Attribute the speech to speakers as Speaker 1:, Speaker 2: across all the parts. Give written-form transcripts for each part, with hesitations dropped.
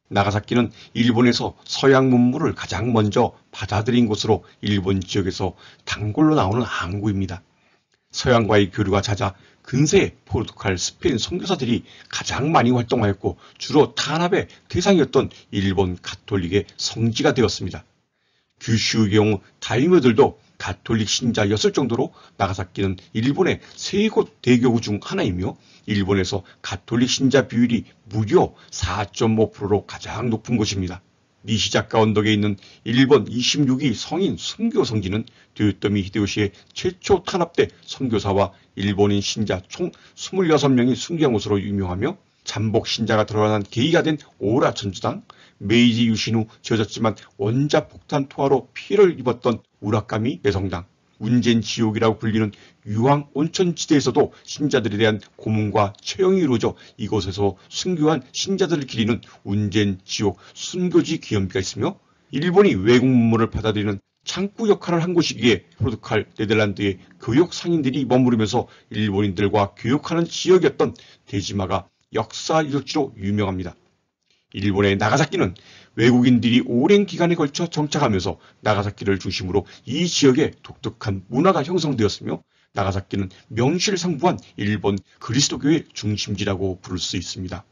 Speaker 1: 나가사키는 일본에서 서양 문물을 가장 먼저 받아들인 곳으로 일본 지역에서 단골로 나오는 항구입니다. 서양과의 교류가 잦아 근세의 포르투갈, 스페인 선교사들이 가장 많이 활동하였고 주로 탄압의 대상이었던 일본 가톨릭의 성지가 되었습니다. 규슈의 경우 다이묘들도 가톨릭 신자였을 정도로 나가사키는 일본의 세 곳 대교구 중 하나이며 일본에서 가톨릭 신자 비율이 무려 4.5%로 가장 높은 곳입니다. 니시자카 언덕에 있는 일본 26위 성인 순교 성지는 도요토미 히데요시의 최초 탄압대 선교사와 일본인 신자 총 26명이 순교한 곳으로 유명하며 잠복 신자가 드러난 계기가 된 오라 전주당, 메이지 유신 후 지어졌지만 원자 폭탄 투하로 피해를 입었던 우라카미 내성당, 운젠 지옥이라고 불리는 유황 온천지대에서도 신자들에 대한 고문과 처형이 이루어져 이곳에서 순교한 신자들을 기리는 운젠 지옥 순교지 기념비가 있으며 일본이 외국 문물을 받아들이는 창구 역할을 한 곳이기에 포르투갈, 네덜란드의 교육 상인들이 머무르면서 일본인들과 교육하는 지역이었던 데지마가 역사 유적지로 유명합니다. 일본의 나가사키는 외국인들이 오랜 기간에 걸쳐 정착하면서 나가사키를 중심으로 이 지역에 독특한 문화가 형성되었으며 나가사키는 명실상부한 일본 그리스도교의 중심지라고 부를 수 있습니다.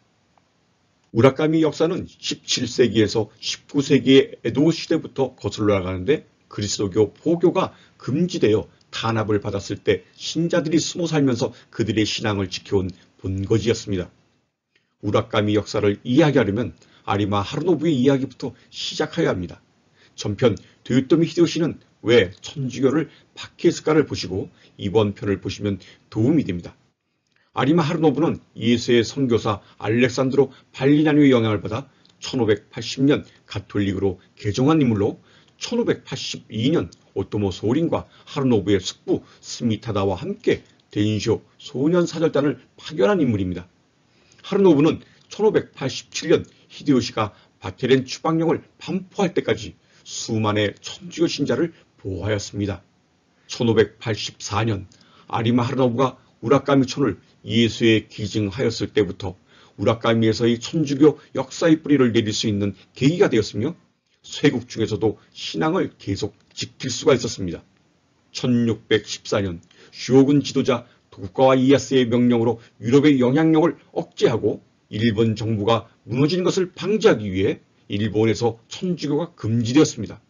Speaker 1: 우라카미 역사는 17세기에서 19세기의 에도 시대부터 거슬러 나가는데 그리스도교 포교가 금지되어 탄압을 받았을 때 신자들이 숨어 살면서 그들의 신앙을 지켜온 본거지였습니다. 우라카미 역사를 이해하려면 아리마 하루노부의 이야기부터 시작해야 합니다. 전편 도요토미 히데요시는 왜 천주교를 박해했을까를 보시고 이번 편을 보시면 도움이 됩니다. 아리마 하루노부는 예수의 선교사 알렉산드로 발리냐니의 영향을 받아 1580년 가톨릭으로 개종한 인물로 1582년 오토모 소린과 하루노부의 숙부 스미타다와 함께 덴쇼 소년사절단을 파견한 인물입니다. 하루노부는 1587년 히데요시가 바테렌 추방령을 반포할 때까지 수만의 천주교 신자를 보호하였습니다. 1584년 아리마 하루노부가 우라카미촌을 예수에 기증하였을 때부터 우라카미에서의 천주교 역사의 뿌리를 내릴 수 있는 계기가 되었으며 쇄국 중에서도 신앙을 계속 지킬 수가 있었습니다. 1614년 쇼군 지도자 도쿠가와 이에야스의 명령으로 유럽의 영향력을 억제하고 일본 정부가 무너지는 것을 방지하기 위해 일본에서 천주교가 금지되었습니다.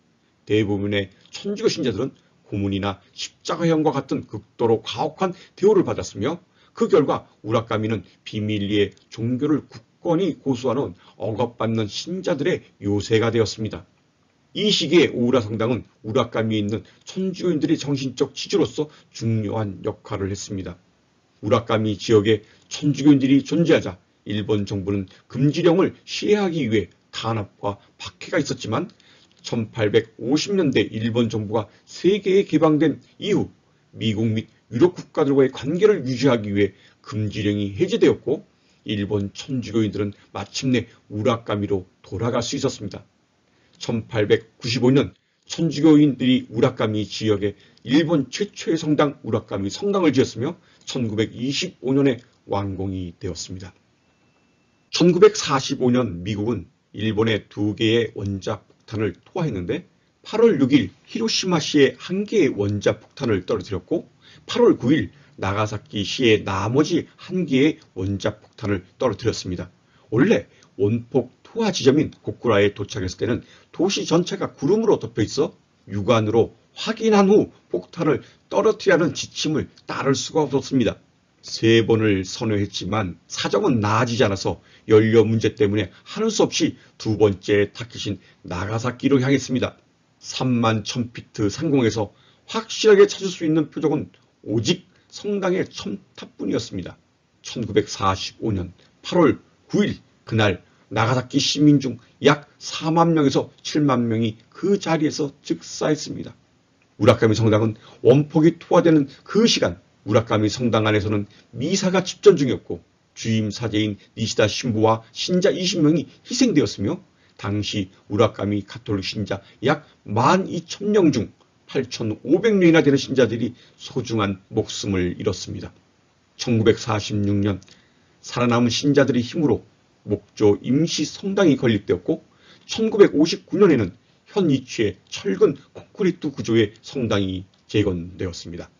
Speaker 1: 대부분의 천주교 신자들은 고문이나 십자가형과 같은 극도로 가혹한 대우를 받았으며 그 결과 우라카미는 비밀리에 종교를 굳건히 고수하는 억압받는 신자들의 요새가 되었습니다. 이 시기에 오우라 성당은 우라카미에 있는 천주교인들의 정신적 지주로서 중요한 역할을 했습니다. 우라카미 지역에 천주교인들이 존재하자 일본 정부는 금지령을 시행하기 위해 탄압과 박해가 있었지만 1850년대 일본 정부가 세계에 개방된 이후 미국 및 유럽 국가들과의 관계를 유지하기 위해 금지령이 해제되었고 일본 천주교인들은 마침내 우라카미로 돌아갈 수 있었습니다. 1895년 천주교인들이 우라카미 지역에 일본 최초의 성당 우라카미 성당을 지었으며 1925년에 완공이 되었습니다. 1945년 미국은 일본의 2개의 원자 폭탄을 투하했는데 8월 6일 히로시마시에 1개의 원자 폭탄을 떨어뜨렸고 8월 9일 나가사키시에 나머지 1개의 원자 폭탄을 떨어뜨렸습니다. 원래 원폭 투하 지점인 고쿠라에 도착했을 때는 도시 전체가 구름으로 덮여 있어 육안으로 확인한 후 폭탄을 떨어뜨리라는 지침을 따를 수가 없었습니다. 3번을 선회했지만 사정은 나아지지 않아서 연료 문제 때문에 하는 수 없이 2번째 타깃인 나가사키로 향했습니다. 3만 1000피트 상공에서 확실하게 찾을 수 있는 표적은 오직 성당의 첨탑뿐이었습니다. 1945년 8월 9일 그날 나가사키 시민 중 약 4만 명에서 7만 명이 그 자리에서 즉사했습니다. 우라카미 성당은 원폭이 투하되는 그 시간 우라카미 성당 안에서는 미사가 집전 중이었고 주임 사제인 니시다 신부와 신자 20명이 희생되었으며 당시 우라카미 가톨릭 신자 약 12,000명 중 8,500명이나 되는 신자들이 소중한 목숨을 잃었습니다. 1946년 살아남은 신자들의 힘으로 목조 임시 성당이 건립되었고 1959년에는 현 위치의 철근 콘크리트 구조의 성당이 재건되었습니다.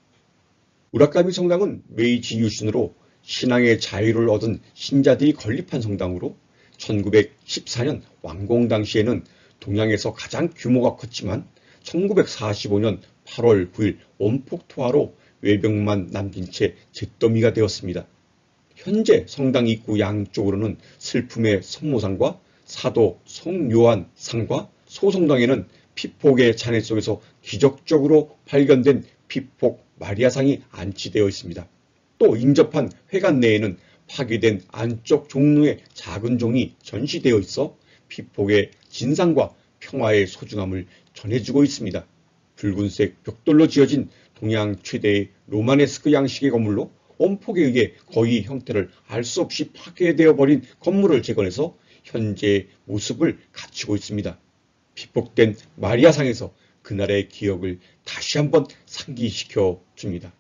Speaker 1: 우라카미 성당은 메이지 유신으로 신앙의 자유를 얻은 신자들이 건립한 성당으로 1914년 완공 당시에는 동양에서 가장 규모가 컸지만 1945년 8월 9일 원폭 투하로 외벽만 남긴 채 잿더미가 되었습니다. 현재 성당 입구 양쪽으로는 슬픔의 성모상과 사도 성요한 상과 소성당에는 피폭의 잔해 속에서 기적적으로 발견된 피폭 마리아상이 안치되어 있습니다. 또 인접한 회관 내에는 파괴된 안쪽 종루의 작은 종이 전시되어 있어 피폭의 진상과 평화의 소중함을 전해주고 있습니다. 붉은색 벽돌로 지어진 동양 최대의 로마네스크 양식의 건물로 원폭에 의해 거의 형태를 알 수 없이 파괴되어 버린 건물을 재건해서 현재의 모습을 갖추고 있습니다. 피폭된 마리아상에서 그날의 기억을 다시 한번 상기시켜 줍니다.